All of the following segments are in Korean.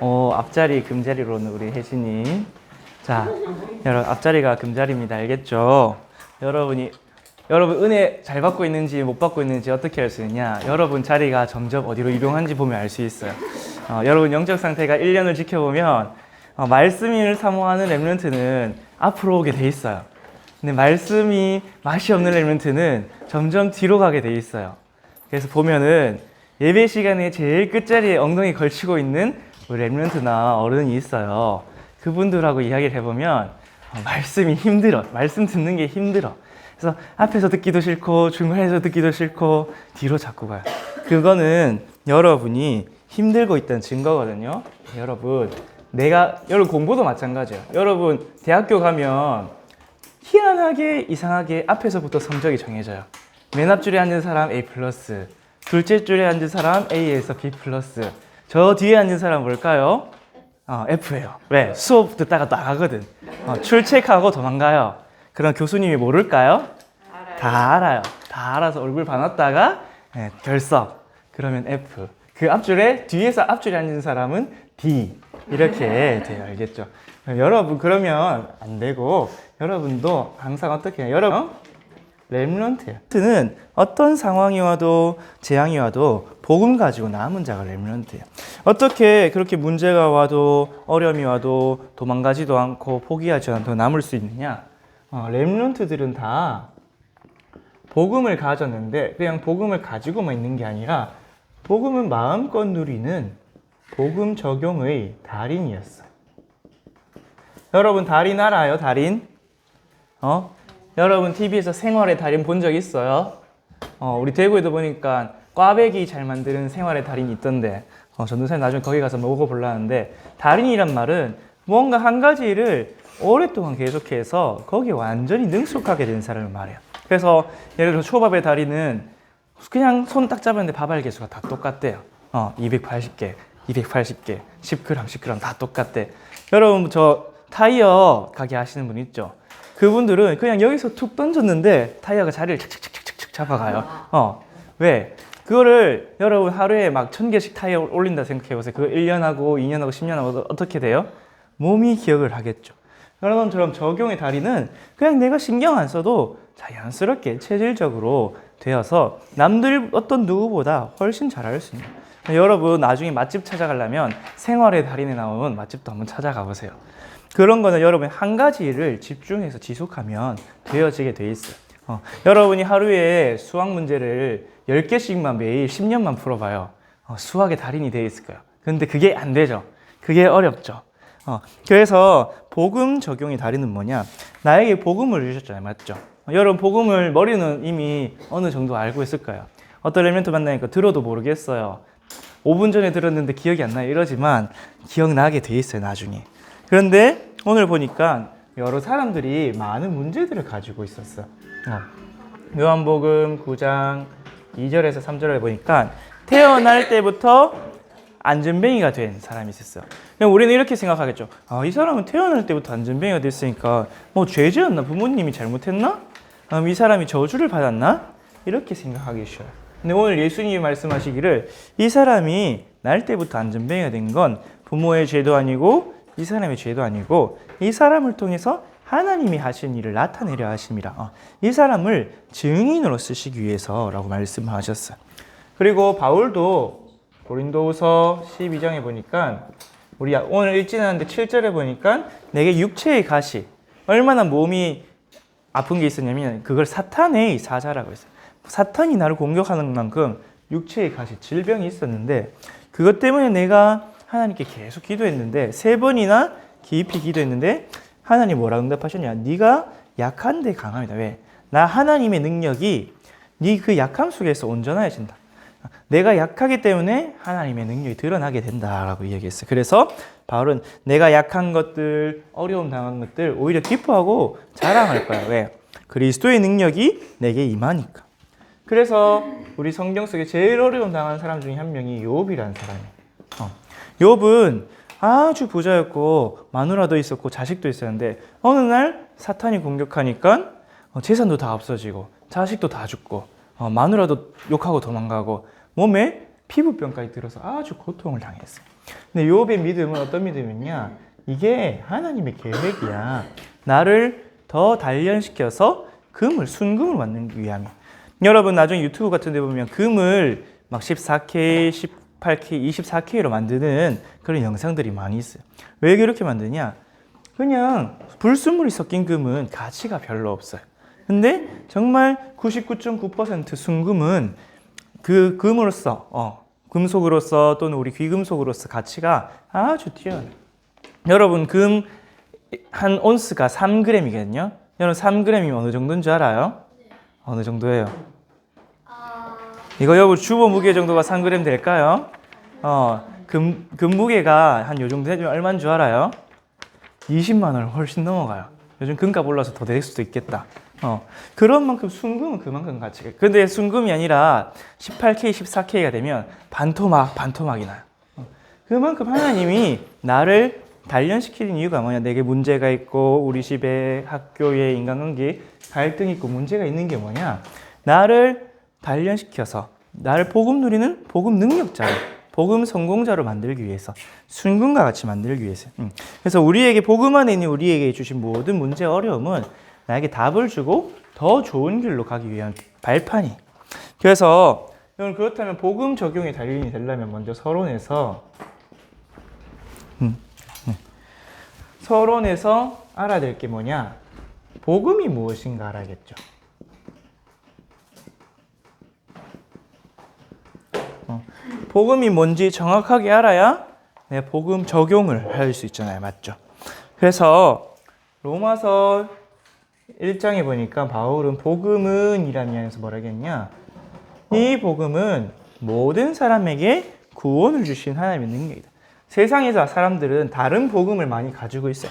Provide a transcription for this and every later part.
앞자리 금자리로는 우리 혜진이. 자, 여러분 앞자리가 금자리입니다. 알겠죠? 여러분 은혜 잘 받고 있는지 못 받고 있는지 어떻게 알 수 있냐? 여러분 자리가 점점 어디로 이동하는지 보면 알 수 있어요. 여러분 영적 상태가 1년을 지켜보면 말씀을 사모하는 렘넌트는 앞으로 오게 돼 있어요. 근데 말씀이 맛이 없는 렘넌트는 점점 뒤로 가게 돼 있어요. 그래서 보면은 예배 시간에 제일 끝자리에 엉덩이 걸치고 있는 우리 렘넌트나 어른이 있어요. 그분들하고 이야기를 해보면 말씀이 힘들어. 말씀 듣는 게 힘들어. 그래서 앞에서 듣기도 싫고 중간에서 듣기도 싫고 뒤로 자꾸 가요. 그거는 여러분이 힘들고 있다는 증거거든요. 여러분 공부도 마찬가지예요. 여러분 대학교 가면 희한하게 이상하게 앞에서부터 성적이 정해져요. 맨 앞줄에 앉은 사람 A+, 둘째 줄에 앉은 사람 A에서 B+, 저 뒤에 앉은 사람 뭘까요? F예요. 왜? 수업 듣다가 나가거든. 출첵하고 도망가요. 그럼 교수님이 모를까요? 다 알아요. 다 알아서 얼굴 반았다가 결석. 그러면 F. 그 앞줄에 뒤에서 앞줄에 앉은 사람은 D. 이렇게 돼요. 알겠죠? 여러분 그러면 안 되고 여러분도 항상 어떻게 해요? 여러분 렘넌트예요. 렘넌트는 어떤 상황이 와도 재앙이 와도 복음 가지고 남은 자가 렘넌트예요. 어떻게 그렇게 문제가 와도 어려움이 와도 도망가지도 않고 포기하지 않고 남을 수 있느냐? 렘넌트들은 다 복음을 가졌는데 그냥 복음을 가지고만 있는 게 아니라 복음은 마음껏 누리는 복음 적용의 달인이었어요. 여러분 달인 알아요? 달인? 여러분 TV에서 생활의 달인 본 적 있어요? 우리 대구에도 보니까 꽈배기 잘 만드는 생활의 달인이 있던데 전도사님 나중에 거기 가서 먹어보려는데 달인이란 말은 뭔가 한 가지를 오랫동안 계속해서 거기에 완전히 능숙하게 된 사람을 말해요. 그래서 예를 들어 초밥의 달인은 그냥 손 딱 잡았는데 밥알 개수가 다 똑같대요. 280개, 280개, 10g, 10g 다 똑같대. 여러분 저 타이어 가게 하시는 분 있죠? 그분들은 그냥 여기서 툭 던졌는데 타이어가 자리를 착착착착착 잡아가요. 왜? 그거를 여러분 하루에 막 1000개씩 타이어 올린다 생각해보세요. 그거 1년하고 2년하고 10년하고 어떻게 돼요? 몸이 기억을 하겠죠. 여러분처럼 적용의 다리는 그냥 내가 신경 안 써도 자연스럽게 체질적으로 되어서 남들 어떤 누구보다 훨씬 잘할 수 있는. 여러분 나중에 맛집 찾아가려면 생활의 달인에 나오는 맛집도 한번 찾아가 보세요. 그런 거는 여러분이 한 가지를 집중해서 지속하면 되어지게 돼 있어요. 여러분이 하루에 수학 문제를 10개씩만 매일 10년만 풀어봐요. 수학의 달인이 돼 있을 거예요. 근데 그게 안 되죠. 그게 어렵죠. 그래서 복음 적용의 달인은 뭐냐? 나에게 복음을 주셨잖아요. 맞죠? 여러분 복음을 머리는 이미 어느 정도 알고 있을 거예요. 어떤 렘넌트 만나니까 들어도 모르겠어요. 5분 전에 들었는데 기억이 안 나요. 이러지만 기억나게 돼 있어요. 나중에. 그런데 오늘 보니까 여러 사람들이 많은 문제들을 가지고 있었어요. 요한복음 9장 2절에서 3절을 보니까 태어날 때부터 안전뱅이가 된 사람이 있었어요. 그냥 우리는 이렇게 생각하겠죠. 이 사람은 태어날 때부터 안전뱅이가 됐으니까 뭐 죄지었나? 부모님이 잘못했나? 이 사람이 저주를 받았나? 이렇게 생각하기 쉬워요. 근데 오늘 예수님이 말씀하시기를 이 사람이 날 때부터 안전뱅이가 된 건 부모의 죄도 아니고 이 사람의 죄도 아니고 이 사람을 통해서 하나님이 하신 일을 나타내려 하심이라. 이 사람을 증인으로 쓰시기 위해서라고 말씀하셨어요. 그리고 바울도 고린도후서 12장에 보니까 우리 오늘 읽지는 않는데 7절에 보니까 내게 육체의 가시 얼마나 몸이 아픈 게 있었냐면 그걸 사탄의 사자라고 했어요. 사탄이 나를 공격하는 만큼 육체의 가시 질병이 있었는데 그것 때문에 내가 하나님께 계속 기도했는데 3번이나 깊이 기도했는데 하나님 뭐라고 응답하셨냐? 네가 약한데 강함이다. 왜? 나 하나님의 능력이 네 그 약함 속에서 온전해진다. 내가 약하기 때문에 하나님의 능력이 드러나게 된다라고 이야기했어요. 그래서 바울은 내가 약한 것들, 어려움 당한 것들 오히려 기뻐하고 자랑할 거야. 왜? 그리스도의 능력이 내게 임하니까. 그래서 우리 성경 속에 제일 어려움 당한 사람 중에 한 명이 욥이라는 사람이에요. 욥은 아주 부자였고 마누라도 있었고 자식도 있었는데 어느 날 사탄이 공격하니까 재산도 다 없어지고 자식도 다 죽고 마누라도 욕하고 도망가고 몸에 피부병까지 들어서 아주 고통을 당했어요. 근데 욥의 믿음은 어떤 믿음이냐? 이게 하나님의 계획이야. 나를 더 단련시켜서 순금을 만들기 위함이야. 여러분 나중에 유튜브 같은 데 보면 금을 막 14K, 18K, 24K로 만드는 그런 영상들이 많이 있어요. 왜 그렇게 만드냐? 그냥 불순물이 섞인 금은 가치가 별로 없어요. 근데 정말 99.9% 순금은 그 금으로서, 금속으로서 또는 우리 귀금속으로서 가치가 아주 뛰어나요. 여러분 금 한 온스가 3g이거든요. 여러분 3g이면 어느 정도인 줄 알아요? 어느 정도예요? 이거 여러분 주보 무게 정도가 3g 될까요? 금 무게가 한 요 정도 되면 얼마인 줄 알아요? 20만 원을 훨씬 넘어가요. 요즘 금값 올라서 더 될 수도 있겠다. 그런 만큼 순금은 그만큼 가치가. 근데 순금이 아니라 18K, 14K가 되면 반토막이 나요. 그만큼 하나님이 나를 단련시키는 이유가 뭐냐? 내게 문제가 있고 우리 집에 학교에 인간관계에 갈등이 있고 문제가 있는 게 뭐냐? 나를 단련시켜서 나를 복음 누리는 복음 능력자로, 복음 성공자로 만들기 위해서, 순금과 같이 만들기 위해서. 그래서 우리에게 복음 안에 있는 우리에게 주신 모든 문제 어려움은 나에게 답을 주고 더 좋은 길로 가기 위한 발판이. 그래서 여러분 그렇다면 복음 적용의 달인이 되려면 먼저 서론에서 알아야 될 게 뭐냐? 복음이 무엇인가 알아야겠죠. 복음이 뭔지 정확하게 알아야 내 복음 적용을 할 수 있잖아요. 맞죠? 그래서 로마서 1장에 보니까 바울은 복음은 이라는 면에서 뭐라 했냐? 이 복음은 모든 사람에게 구원을 주신 하나님의 능력이다. 세상에서 사람들은 다른 복음을 많이 가지고 있어요.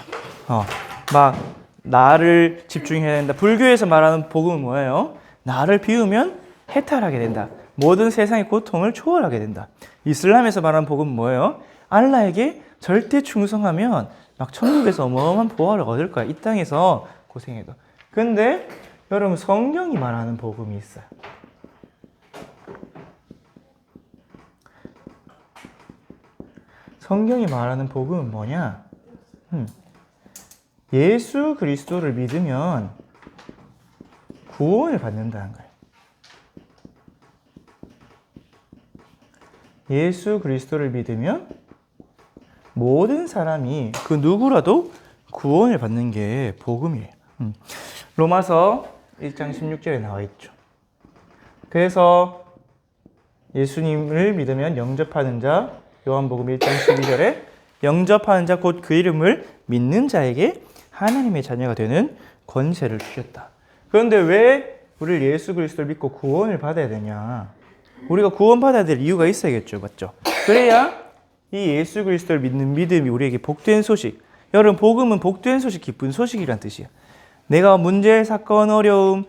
막 나를 집중해야 된다. 불교에서 말하는 복음은 뭐예요? 나를 비우면 해탈하게 된다. 모든 세상의 고통을 초월하게 된다. 이슬람에서 말하는 복음은 뭐예요? 알라에게 절대 충성하면 막 천국에서 어마어마한 보화를 얻을 거야. 이 땅에서 고생해도. 근데 여러분 성경이 말하는 복음이 있어요. 성경이 말하는 복음은 뭐냐? 예수 그리스도를 믿으면 구원을 받는다는 거예요. 예수 그리스도를 믿으면 모든 사람이 그 누구라도 구원을 받는 게 복음이에요. 로마서 1장 16절에 나와 있죠. 그래서 예수님을 믿으면 영접하는 자, 요한복음 1장 12절에 영접하는 자 곧 그 이름을 믿는 자에게 하나님의 자녀가 되는 권세를 주셨다. 그런데 왜 우리를 예수 그리스도를 믿고 구원을 받아야 되냐? 우리가 구원받아야 될 이유가 있어야겠죠. 맞죠? 그래야 이 예수 그리스도를 믿는 믿음이 우리에게 복된 소식. 여러분 복음은 복된 소식, 기쁜 소식이란 뜻이에요. 내가 문제, 사건, 어려움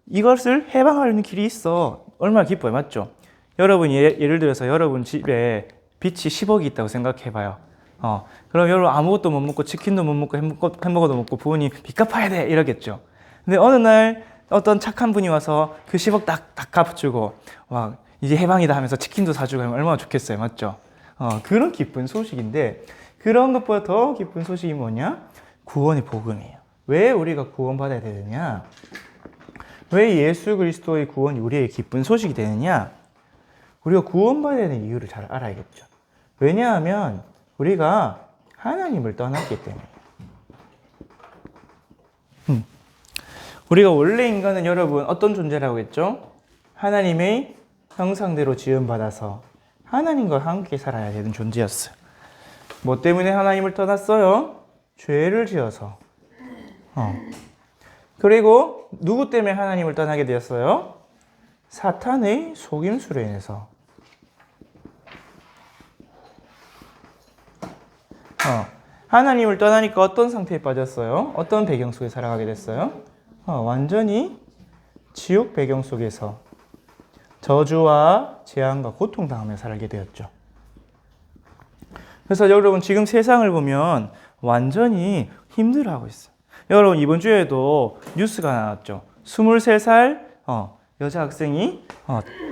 이것을 해방하려는 길이 있어. 얼마나 기뻐요. 맞죠? 여러분 예를 들어서 여러분 집에 빚이 10억이 있다고 생각해봐요. 그럼 여러분 아무것도 못 먹고 치킨도 못 먹고 햄버거도 못 먹고 부모님 빚 갚아야 돼 이러겠죠. 근데 어느 날 어떤 착한 분이 와서 그 10억 딱 갚아주고 막 이제 해방이다 하면서 치킨도 사주고 하면 얼마나 좋겠어요. 맞죠? 그런 기쁜 소식인데 그런 것보다 더 기쁜 소식이 뭐냐? 구원의 복음이에요. 왜 우리가 구원받아야 되느냐? 왜 예수 그리스도의 구원이 우리의 기쁜 소식이 되느냐? 우리가 구원받아야 되는 이유를 잘 알아야겠죠. 왜냐하면 우리가 하나님을 떠났기 때문에. 우리가 원래 인간은 여러분 어떤 존재라고 했죠? 하나님의 형상대로 지음받아서 하나님과 함께 살아야 되는 존재였어요. 뭐 때문에 하나님을 떠났어요? 죄를 지어서. 그리고 누구 때문에 하나님을 떠나게 되었어요? 사탄의 속임수로 인해서. 하나님을 떠나니까 어떤 상태에 빠졌어요? 어떤 배경 속에 살아가게 됐어요? 완전히 지옥 배경 속에서 저주와 재앙과 고통당하며 살게 되었죠. 그래서 여러분 지금 세상을 보면 완전히 힘들어하고 있어요. 여러분 이번 주에도 뉴스가 나왔죠. 23살 여자 학생이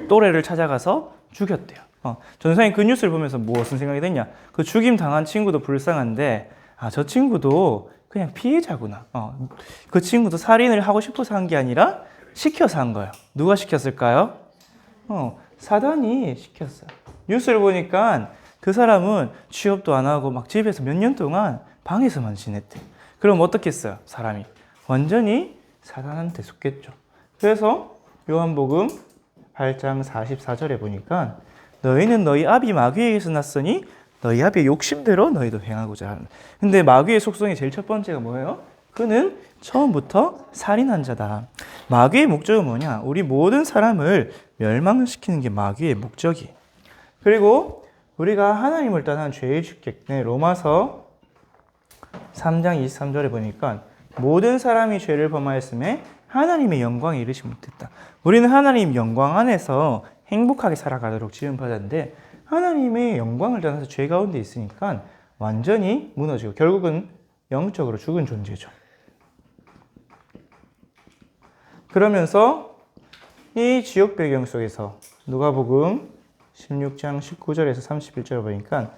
또래를 찾아가서 죽였대요. 전도사님 그 뉴스를 보면서 무슨 생각이 됐냐? 그 죽임 당한 친구도 불쌍한데, 저 친구도 그냥 피해자구나. 그 친구도 살인을 하고 싶어서 한 게 아니라 시켜서 한 거예요. 누가 시켰을까요? 사단이 시켰어요. 뉴스를 보니까 그 사람은 취업도 안 하고 막 집에서 몇 년 동안 방에서만 지냈대. 그럼 어떻겠어요? 사람이 완전히 사단한테 속겠죠. 그래서 요한복음 8장 44절에 보니까 너희는 너희 아비 마귀에게서 났으니 너희 아비의 욕심대로 너희도 행하고자 하는. 근데 마귀의 속성이 제일 첫 번째가 뭐예요? 그는 처음부터 살인한 자다. 마귀의 목적은 뭐냐? 우리 모든 사람을 멸망시키는 게 마귀의 목적이에요. 그리고 우리가 하나님을 떠난 죄의 주객, 로마서 3장 23절에 보니까 모든 사람이 죄를 범하였음에 하나님의 영광에 이르지 못했다. 우리는 하나님 영광 안에서 행복하게 살아가도록 지음받았는데 하나님의 영광을 떠나서 죄 가운데 있으니까 완전히 무너지고 결국은 영적으로 죽은 존재죠. 그러면서 이 지역 배경 속에서 누가복음 16장 19절에서 31절 보니까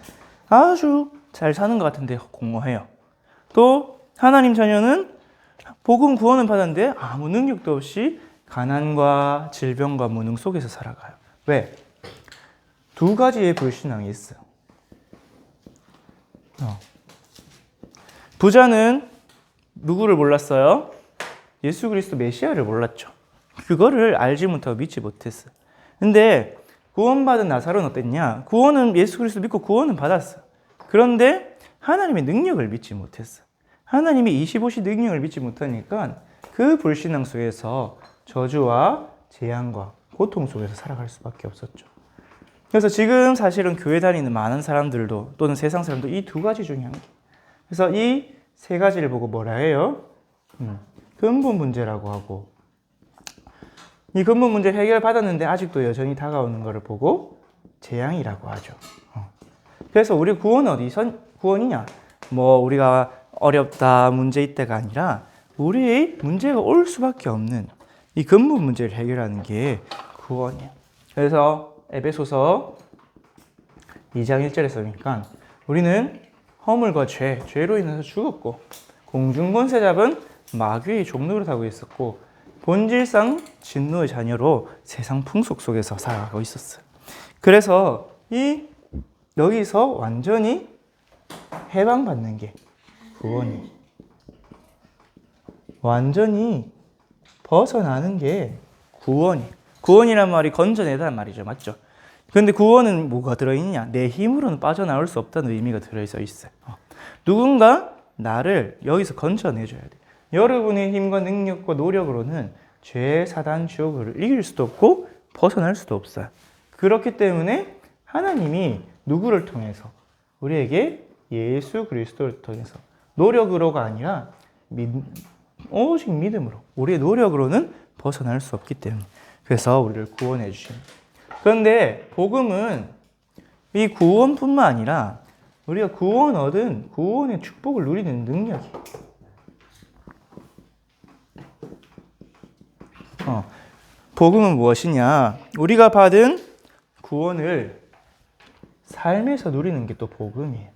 아주 잘 사는 것 같은데 공허해요. 또 하나님 자녀는 복음 구원은 받았는데 아무 능력도 없이 가난과 질병과 무능 속에서 살아가요. 왜? 두 가지의 불신앙이 있어요. 부자는 누구를 몰랐어요? 예수 그리스도 메시아를 몰랐죠. 그거를 알지 못하고 믿지 못했어요. 근데 구원받은 나사로는 어땠냐? 구원은 예수 그리스도 믿고 구원은 받았어요. 그런데 하나님의 능력을 믿지 못했어요. 하나님의 25시 능력을 믿지 못하니까 그 불신앙 속에서 저주와 재앙과 고통 속에서 살아갈 수밖에 없었죠. 그래서 지금 사실은 교회 다니는 많은 사람들도 또는 세상 사람도 이 두 가지 중에 한 개. 그래서 이 세 가지를 보고 뭐라 해요? 근본 문제라고 하고 이 근본 문제를 해결받았는데 아직도 여전히 다가오는 것을 보고 재앙이라고 하죠. 그래서 우리 구원은 어디서 구원이냐? 뭐 우리가 어렵다, 문제 있다가 아니라 우리의 문제가 올 수밖에 없는 이 근본 문제를 해결하는 게 구원이에요. 그래서 에베소서 2장 1절에서 보니까 우리는 허물과 죄로 인해서 죽었고 공중권세 잡은 마귀의 종노릇 하고 있었고 본질상 진노의 자녀로 세상 풍속 속에서 살아가고 있었어요. 그래서 여기서 완전히 해방받는 게 구원이에요. 완전히 벗어나는 게 구원이에요. 구원이란 말이 건져내다는 말이죠. 맞죠? 근데 구원은 뭐가 들어있냐? 내 힘으로는 빠져나올 수 없다는 의미가 들어있어 있어요. 누군가 나를 여기서 건져내줘야 돼. 여러분의 힘과 능력과 노력으로는 죄, 사단, 지옥을 이길 수도 없고 벗어날 수도 없어요. 그렇기 때문에 하나님이 누구를 통해서? 우리에게 예수 그리스도를 통해서 노력으로가 아니라 오직 믿음으로 우리의 노력으로는 벗어날 수 없기 때문에 그래서 우리를 구원해 주십니다. 그런데 복음은 이 구원뿐만 아니라 우리가 구원 얻은 구원의 축복을 누리는 능력이에요. 복음은 무엇이냐? 우리가 받은 구원을 삶에서 누리는 게 또 복음이에요.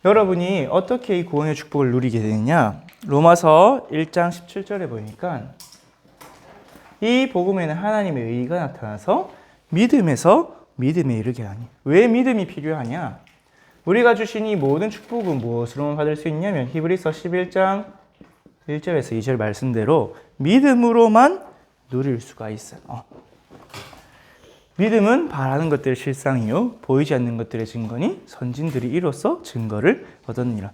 여러분이 어떻게 이 구원의 축복을 누리게 되느냐? 로마서 1장 17절에 보니까 이 복음에는 하나님의 의가 나타나서 믿음에서 믿음에 이르게 하니. 왜 믿음이 필요하냐? 우리가 주신 이 모든 축복은 무엇으로만 받을 수 있냐면 히브리서 11장 1절에서 2절 말씀대로 믿음으로만 누릴 수가 있어요. 믿음은 바라는 것들의 실상이요 보이지 않는 것들의 증거니 선진들이 이로써 증거를 얻었느니라.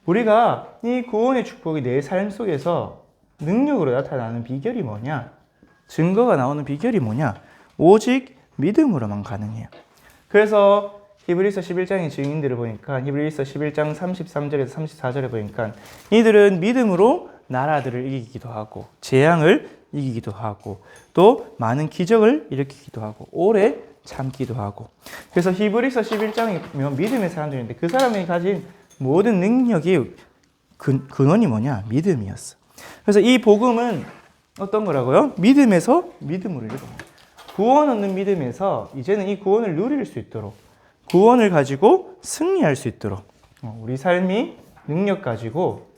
우리가 이 구원의 축복이 내 삶 속에서 능력으로 나타나는 비결이 뭐냐? 증거가 나오는 비결이 뭐냐? 오직 믿음으로만 가능해요. 그래서 히브리서 11장의 증인들을 보니까 히브리서 11장 33절에서 34절에 보니까 이들은 믿음으로 나라들을 이기기도 하고 재앙을 이기기도 하고 또 많은 기적을 일으키기도 하고 오래 참기도 하고 그래서 히브리서 11장에 보면 믿음의 사람들인데 그 사람이 가진 모든 능력이 근원이 뭐냐? 믿음이었어. 그래서 이 복음은 어떤 거라고요? 믿음에서 믿음으로 이루어집니다. 구원 얻는 믿음에서 이제는 이 구원을 누릴 수 있도록, 구원을 가지고 승리할 수 있도록, 우리 삶이 능력 가지고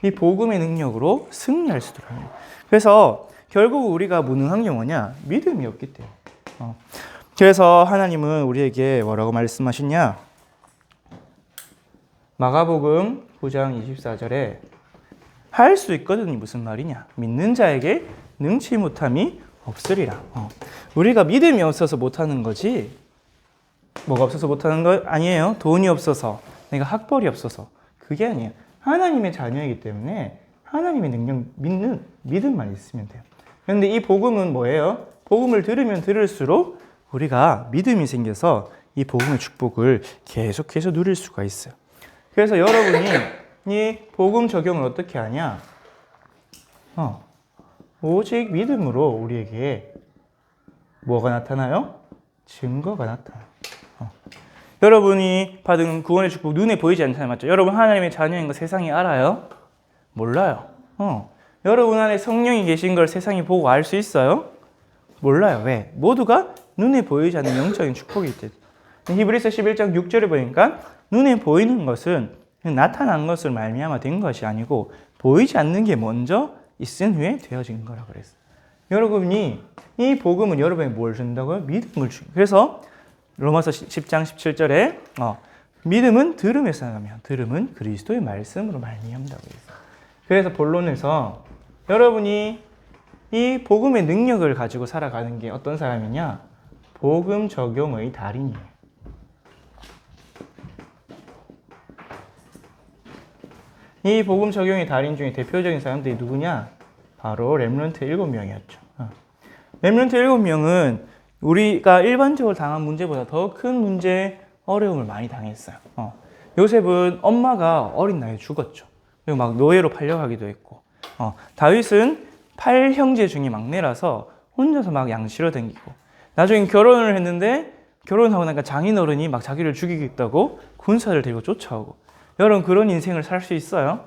이 복음의 능력으로 승리할 수 있도록 합니다. 그래서 결국 우리가 무능한 게 뭐냐? 믿음이 없기 때문에. 그래서 하나님은 우리에게 뭐라고 말씀하시냐? 마가복음 9장 24절에 할 수 있거든이 무슨 말이냐? 믿는 자에게 능치 못함이 없으리라. 우리가 믿음이 없어서 못하는 거지, 뭐가 없어서 못하는 거 아니에요. 돈이 없어서, 내가 학벌이 없어서, 그게 아니에요. 하나님의 자녀이기 때문에 하나님의 능력 믿는 믿음만 있으면 돼요. 그런데 이 복음은 뭐예요? 복음을 들으면 들을수록 우리가 믿음이 생겨서 이 복음의 축복을 계속해서 누릴 수가 있어요. 그래서 여러분이 이 복음 적용을 어떻게 하냐? 오직 믿음으로 우리에게 뭐가 나타나요? 증거가 나타나요. 여러분이 받은 구원의 축복 눈에 보이지 않잖아요. 맞죠? 여러분 하나님의 자녀인 거 세상이 알아요? 몰라요. 여러분 안에 성령이 계신 걸 세상이 보고 알 수 있어요? 몰라요. 왜? 모두가 눈에 보이지 않는 영적인 축복이기 때문에. 히브리서 11장 6절에 보니까 눈에 보이는 것은 나타난 것을 말미암아 된 것이 아니고 보이지 않는 게 먼저 있은 후에 되어진 거라고 그랬어요. 여러분이 이 복음은 여러분에게 뭘 준다고요? 믿음을 주고. 그래서 로마서 10장 17절에 믿음은 들음에서 나가며 들음은 그리스도의 말씀으로 말미암다고 했어요. 그래서 본론에서 여러분이 이 복음의 능력을 가지고 살아가는 게 어떤 사람이냐? 복음 적용의 달인이에요. 이 복음 적용의 달인 중에 대표적인 사람들이 누구냐? 바로 렘넌트 7명이었죠. 렘넌트 7명은 우리가 일반적으로 당한 문제보다 더 큰 문제, 어려움을 많이 당했어요. 요셉은 엄마가 어린 나이에 죽었죠. 그리고 막 노예로 팔려가기도 했고, 다윗은 8형제 중에 막내라서 혼자서 막 양치러 다니고, 나중에 결혼을 했는데 결혼하고 나니까 장인어른이 막 자기를 죽이겠다고 군사를 데리고 쫓아오고, 여러분 그런 인생을 살 수 있어요?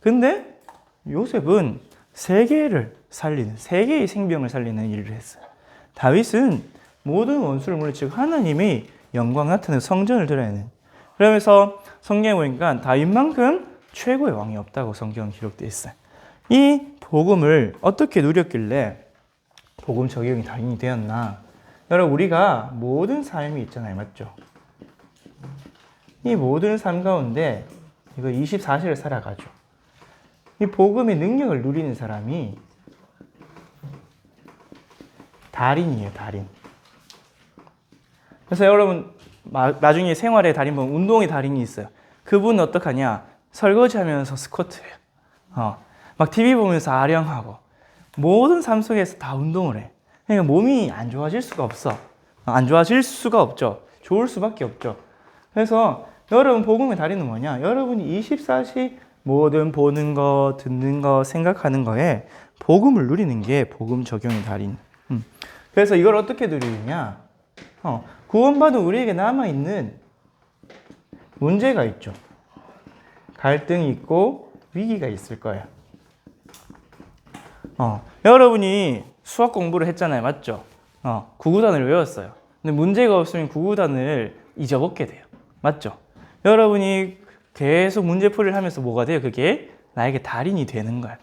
근데 요셉은 세계를 살리는, 세계의 생명을 살리는 일을 했어요. 다윗은 모든 원수를 물리치고 하나님의 영광 나타내는 성전을 드러내는, 그러면서 성경에 보니까 다윗만큼 최고의 왕이 없다고 성경은 기록되어 있어요. 이 복음을 어떻게 누렸길래 복음 적용이 달인이 되었나? 여러분 우리가 모든 삶이 있잖아요. 맞죠? 이 모든 삶 가운데 이거 24시를 살아가죠. 이 복음의 능력을 누리는 사람이 달인이에요. 달인. 그래서 여러분 나중에 생활의 달인 보면 운동의 달인이 있어요. 그분은 어떡하냐? 설거지하면서 스쿼트해요. 막 TV 보면서 아령하고, 모든 삶 속에서 다 운동을 해. 그러니까 몸이 안 좋아질 수가 없어. 안 좋아질 수가 없죠. 좋을 수밖에 없죠. 그래서 여러분 복음의 달인은 뭐냐? 여러분이 24시 모든 보는 거, 듣는 거, 생각하는 거에 복음을 누리는 게 복음 적용의 달인. 그래서 이걸 어떻게 누리느냐? 구원받은 우리에게 남아있는 문제가 있죠. 갈등이 있고 위기가 있을 거예요. 여러분이 수학 공부를 했잖아요. 맞죠? 구구단을 외웠어요. 근데 문제가 없으면 구구단을 잊어먹게 돼요. 맞죠? 여러분이 계속 문제풀이를 하면서 뭐가 돼요? 그게 나에게 달인이 되는 거야.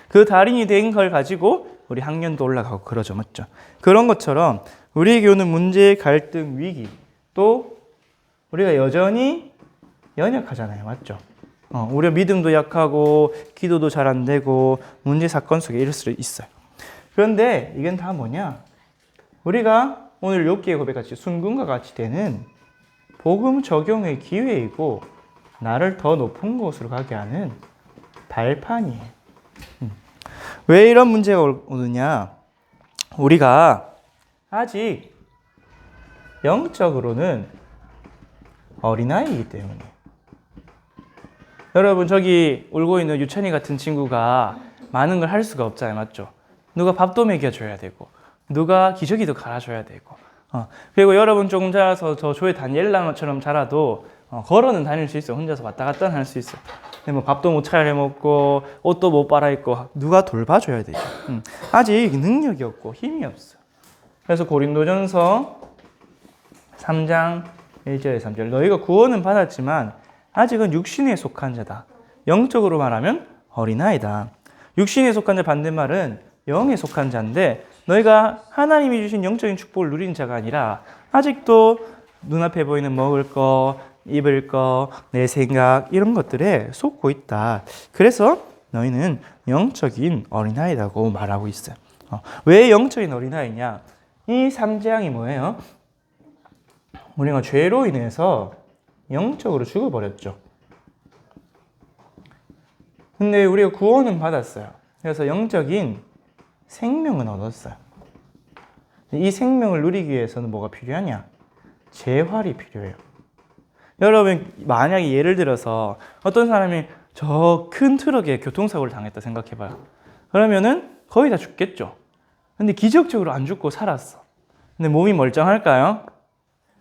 그 달인이 된 걸 가지고 우리 학년도 올라가고 그러죠. 맞죠? 그런 것처럼 우리에게 오는 문제, 갈등, 위기, 또 우리가 여전히 연약하잖아요. 맞죠? 우리가 믿음도 약하고 기도도 잘 안 되고 문제, 사건 속에 이럴 수 있어요. 그런데 이건 다 뭐냐? 우리가 오늘 욥기의 고백같이 순금과 같이 되는 복음 적용의 기회이고 나를 더 높은 곳으로 가게 하는 발판이에요. 왜 이런 문제가 오느냐? 우리가 아직 영적으로는 어린아이이기 때문에. 여러분 저기 울고 있는 유찬이 같은 친구가 많은 걸 할 수가 없잖아요. 맞죠? 누가 밥도 먹여줘야 되고 누가 기저귀도 갈아줘야 되고 그리고 여러분 조금 자라서 저 조의 다니엘라처럼 자라도 걸어는 다닐 수 있어요. 혼자서 왔다 갔다 할 수 있어요. 근데 뭐 밥도 못 차려 먹고 옷도 못 빨아입고 누가 돌봐줘야 되죠. 아직 능력이 없고 힘이 없어. 그래서 고린도전서 3장 1절에 3절 너희가 구원은 받았지만 아직은 육신에 속한 자다. 영적으로 말하면 어린아이다. 육신에 속한 자 반대말은 영에 속한 자인데 너희가 하나님이 주신 영적인 축복을 누리는 자가 아니라 아직도 눈앞에 보이는 먹을 거, 입을 거, 내 생각 이런 것들에 속고 있다. 그래서 너희는 영적인 어린아이라고 말하고 있어요. 왜 영적인 어린아이냐? 이 3장이 뭐예요? 우리가 죄로 인해서 영적으로 죽어버렸죠. 근데 우리가 구원은 받았어요. 그래서 영적인 생명은 얻었어요. 이 생명을 누리기 위해서는 뭐가 필요하냐? 재활이 필요해요. 여러분 만약에 예를 들어서 어떤 사람이 저 큰 트럭에 교통사고를 당했다 생각해봐요. 그러면은 거의 다 죽겠죠. 근데 기적적으로 안 죽고 살았어. 근데 몸이 멀쩡할까요?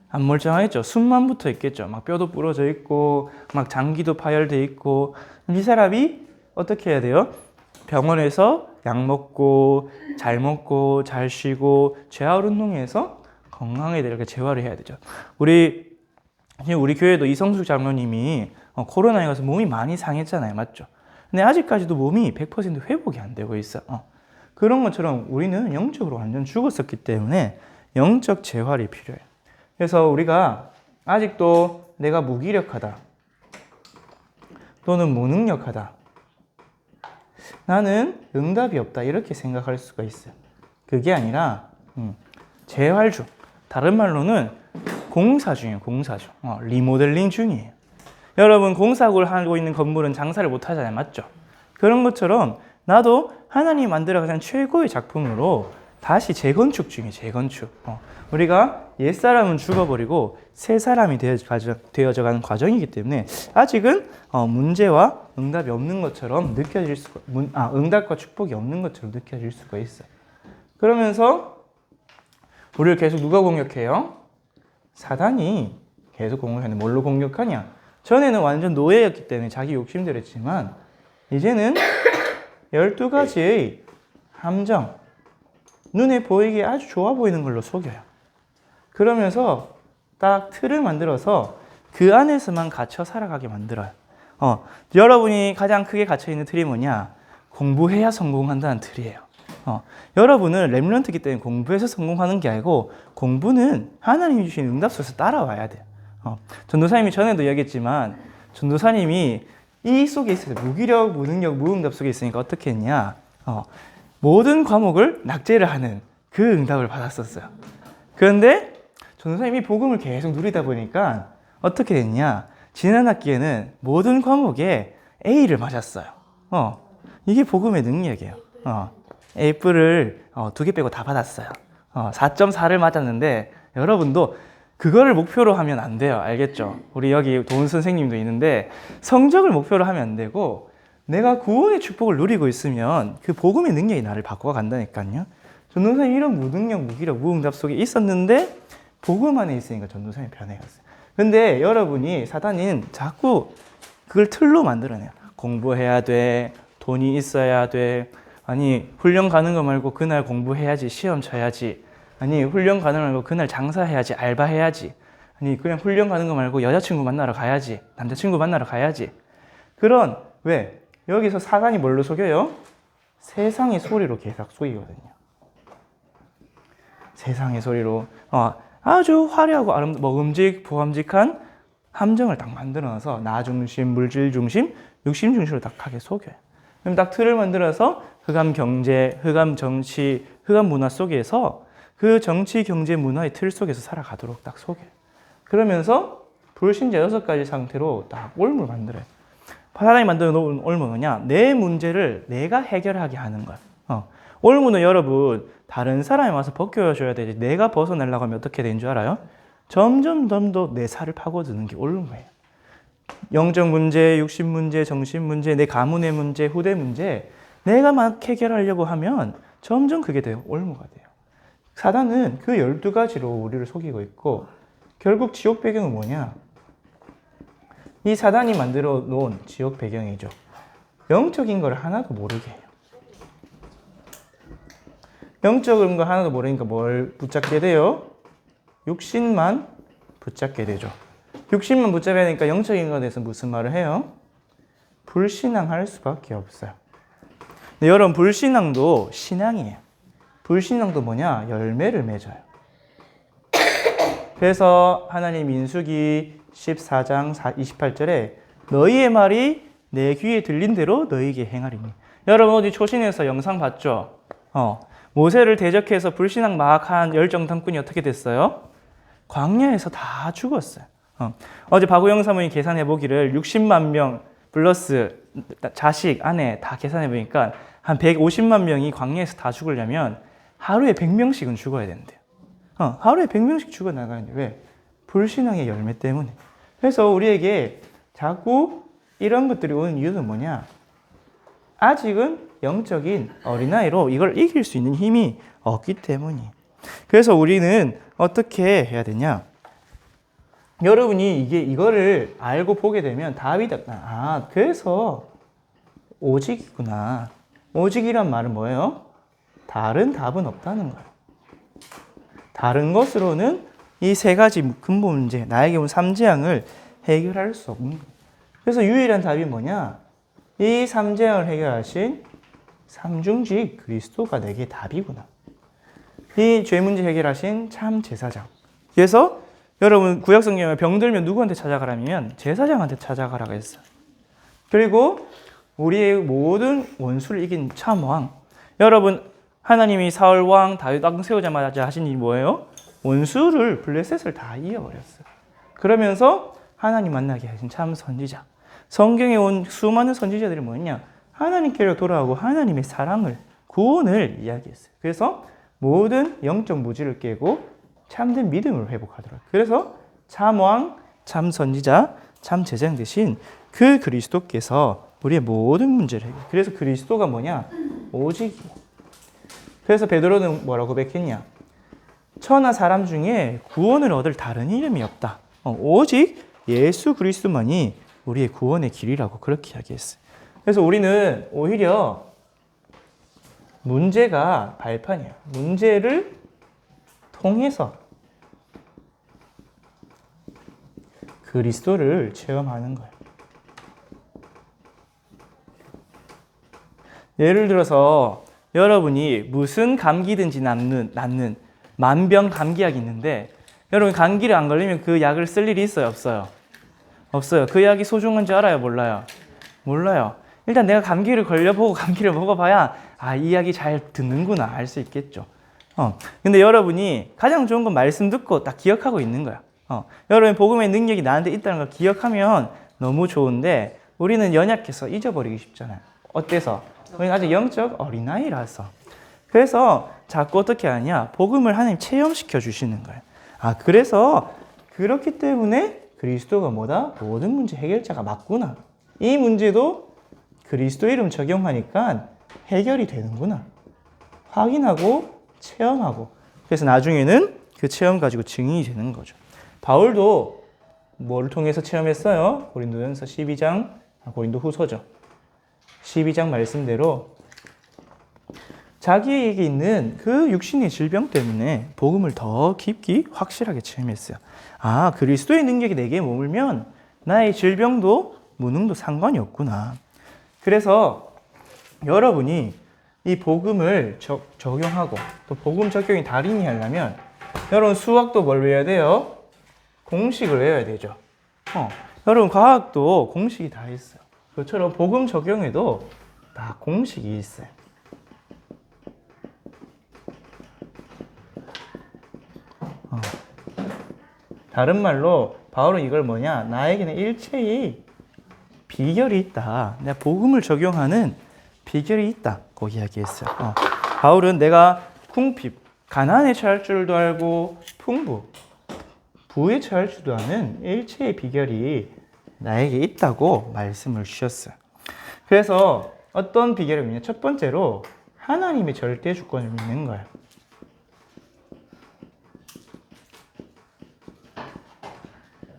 안 멀쩡하겠죠. 숨만 붙어 있겠죠. 막 뼈도 부러져 있고 막 장기도 파열돼 있고 이 사람이 어떻게 해야 돼요? 병원에서 약 먹고 잘 쉬고 재활 운동해서 건강하게 이렇게 재활을 해야 되죠. 우리 교회도 이성숙 장로님이 코로나에 가서 몸이 많이 상했잖아요. 맞죠? 근데 아직까지도 몸이 100% 회복이 안 되고 있어. 그런 것처럼 우리는 영적으로 완전 죽었었기 때문에 영적 재활이 필요해요. 그래서 우리가 아직도 내가 무기력하다 또는 무능력하다 나는 응답이 없다 이렇게 생각할 수가 있어요. 그게 아니라 재활 중, 다른 말로는 공사 중이에요. 공사 중, 리모델링 중이에요. 여러분 공사를 하고 있는 건물은 장사를 못 하잖아요. 맞죠? 그런 것처럼 나도 하나님이 만들어 가장 최고의 작품으로 다시 재건축 중이에요. 재건축. 우리가 옛사람은 죽어버리고 새 사람이 되어져가는 과정이기 때문에 아직은 문제와 응답이 없는 것처럼 느껴질 수가, 응답과 축복이 없는 것처럼 느껴질 수가 있어요. 그러면서 우리를 계속 누가 공격해요? 사단이 계속 공격하는데 뭘로 공격하냐? 전에는 완전 노예였기 때문에 자기 욕심대로 했지만 이제는 12가지의 함정, 눈에 보이기에 아주 좋아 보이는 걸로 속여요. 그러면서 딱 틀을 만들어서 그 안에서만 갇혀 살아가게 만들어요. 여러분이 가장 크게 갇혀있는 틀이 뭐냐? 공부해야 성공한다는 틀이에요. 여러분은 렘넌트이기 때문에 공부해서 성공하는 게 아니고 공부는 하나님이 주신 응답 속에서 따라와야 돼요. 전도사님이 전에도 이야기했지만 전도사님이 이 속에 있어요. 무기력, 무능력, 무응답 속에 있으니까 어떻게 했냐? 모든 과목을 낙제를 하는 그 응답을 받았었어요. 그런데 전도사님이 복음을 계속 누리다 보니까 어떻게 됐냐? 지난 학기에는 모든 과목에 A를 맞았어요. 이게 복음의 능력이에요. A뿔을 2개 빼고 다 받았어요. 4.4를 맞았는데 여러분도 그거를 목표로 하면 안 돼요. 알겠죠? 우리 여기 도훈 선생님도 있는데 성적을 목표로 하면 안 되고 내가 구원의 축복을 누리고 있으면 그 복음의 능력이 나를 바꿔간다니까요. 전도사님 이런 무능력, 무기력, 무응답 속에 있었는데 복음 안에 있으니까 전도사님이 변해갔어요. 근데 여러분이 사단은 자꾸 그걸 틀로 만들어내요. 공부해야 돼, 돈이 있어야 돼, 아니 훈련 가는 거 말고 그날 공부해야지, 시험 쳐야지, 아니 훈련 가는 거 말고 그날 장사해야지, 알바해야지, 아니 그냥 훈련 가는 거 말고 여자친구 만나러 가야지, 남자친구 만나러 가야지. 그런 왜? 여기서 사단이 뭘로 속여요? 세상의 소리로 계속 속이거든요. 세상의 소리로 아주 화려하고 먹음직한 함정을 딱 만들어놔서 나 중심, 물질 중심, 육심 중심으로 딱 하게 속여요. 그럼 딱 틀을 만들어서 흑암 경제, 흑암 정치, 흑암 문화 속에서 그 정치, 경제, 문화의 틀 속에서 살아가도록 딱 속여요. 그러면서 불신자 6가지 상태로 딱 올무를 만들어요. 사단이 만들어 놓은 올무는 뭐냐? 내 문제를 내가 해결하게 하는 거야. 올무는 여러분 다른 사람이 와서 벗겨줘야 되지 내가 벗어내려고 하면 어떻게 되는 줄 알아요? 점점 더 내 살을 파고드는 게 올무예요. 영적 문제, 육신 문제, 정신 문제, 내 가문의 문제, 후대 문제 내가 막 해결하려고 하면 점점 그게 돼요. 올무가 돼요. 사단은 그 12가지로 우리를 속이고 있고 결국 지옥 배경은 뭐냐? 이 사단이 만들어 놓은 지옥 배경이죠. 영적인 걸 하나도 모르게 해요. 영적인 걸 하나도 모르니까 뭘 붙잡게 돼요? 육신만 붙잡게 되죠. 육신만 붙잡아야 되니까 영적인 것에 대해서 무슨 말을 해요? 불신앙할 수밖에 없어요. 근데 여러분, 불신앙도 신앙이에요. 불신앙도 뭐냐? 열매를 맺어요. 그래서 하나님 민수기 14장 28절에 너희의 말이 내 귀에 들린 대로 너희에게 행하리니. 여러분 어디 초신에서 영상 봤죠? 모세를 대적해서 불신앙 막 한 열정 담꾼이 어떻게 됐어요? 광야에서 다 죽었어요. 어제 박우영 사모님 계산해 보기를 60만 명 플러스 자식, 아내 다 계산해 보니까 한 150만 명이 광야에서 다 죽으려면 하루에 100명씩은 죽어야 된대요. 하루에 100명씩 죽어나가는데 왜? 불신앙의 열매 때문에. 그래서 우리에게 자꾸 이런 것들이 오는 이유는 뭐냐? 아직은 영적인 어린아이로 이걸 이길 수 있는 힘이 없기 때문이에요. 그래서 우리는 어떻게 해야 되냐? 여러분이 이거를 알고 보게 되면 답이 다, 그래서 오직이구나. 오직이란 말은 뭐예요? 다른 답은 없다는 거예요. 다른 것으로는 이 세 가지 근본 문제, 나에게 온 삼재앙을 해결할 수 없는 거예요. 그래서 유일한 답이 뭐냐? 이 삼재앙을 해결하신 삼중직 그리스도가 내게 답이구나. 이 죄 문제 해결하신 참 제사장. 그래서 여러분 구약성경에 병들면 누구한테 찾아가라면 제사장한테 찾아가라고 했어요. 그리고 우리의 모든 원수를 이긴 참왕. 여러분 하나님이 사울 왕 다윗 왕 세우자마자 하신 일이 뭐예요? 원수를 블레셋을 다 이어버렸어요. 그러면서 하나님 만나게 하신 참 선지자. 성경에 온 수많은 선지자들이 뭐냐? 하나님께로 돌아오고 하나님의 사랑을, 구원을 이야기했어요. 그래서 모든 영적 무지를 깨고 참된 믿음을 회복하더라고요. 그래서 참왕, 참 선지자, 참 제사장 대신 그 그리스도께서 우리의 모든 문제를 해결해요. 그래서 그리스도가 뭐냐? 오직. 그래서 베드로는 뭐라고 고백했냐? 천하 사람 중에 구원을 얻을 다른 이름이 없다. 오직 예수 그리스도만이 우리의 구원의 길이라고 그렇게 이야기했어요. 그래서 우리는 오히려 문제가 발판이에요. 문제를 통해서 그리스도를 체험하는 거예요. 예를 들어서 여러분이 무슨 감기든지 낫는 만병 감기약이 있는데 여러분 감기를 안 걸리면 그 약을 쓸 일이 있어요? 없어요? 없어요. 그 약이 소중한지 알아요? 몰라요? 몰라요. 일단 내가 감기를 걸려보고 감기를 먹어봐야 이 약이 잘 듣는구나 알 수 있겠죠. 근데 여러분이 가장 좋은 건 말씀 듣고 딱 기억하고 있는 거야. 여러분 복음의 능력이 나한테 있다는 걸 기억하면 너무 좋은데 우리는 연약해서 잊어버리기 쉽잖아요. 어때서? 우리는 아직 영적 어린아이라서. 그래서 자꾸 어떻게 하냐? 복음을 하나님 체험시켜 주시는 거예요. 그래서 그렇기 때문에 그리스도가 뭐다? 모든 문제 해결자가 맞구나. 이 문제도 그리스도 이름 적용하니까 해결이 되는구나. 확인하고 체험하고. 그래서 나중에는 그 체험 가지고 증인이 되는 거죠. 바울도 뭐를 통해서 체험했어요? 고린도전서 12장, 고린도 후서죠. 12장 말씀대로 자기에게 있는 그 육신의 질병 때문에 복음을 더 깊이 확실하게 체험했어요. 그리스도의 능력이 내게 머물면 나의 질병도 무능도 상관이 없구나. 그래서 여러분이 이 복음을 적용하고 또 복음 적용이 달인이 하려면 여러분 수학도 뭘 외워야 돼요? 공식을 외워야 되죠. 여러분 과학도 공식이 다 있어요. 그것처럼 복음 적용에도 다 공식이 있어요. 다른 말로 바울은 이걸 뭐냐? 나에게는 일체의 비결이 있다. 내가 복음을 적용하는 비결이 있다고 이야기했어요. 바울은 내가 궁핍, 가난에 처할 줄도 알고 부에 처할 줄도 아는 일체의 비결이 나에게 있다고 말씀을 주셨어요. 그래서 어떤 비결이 있냐? 첫 번째로 하나님의 절대 주권을 믿는 거예요.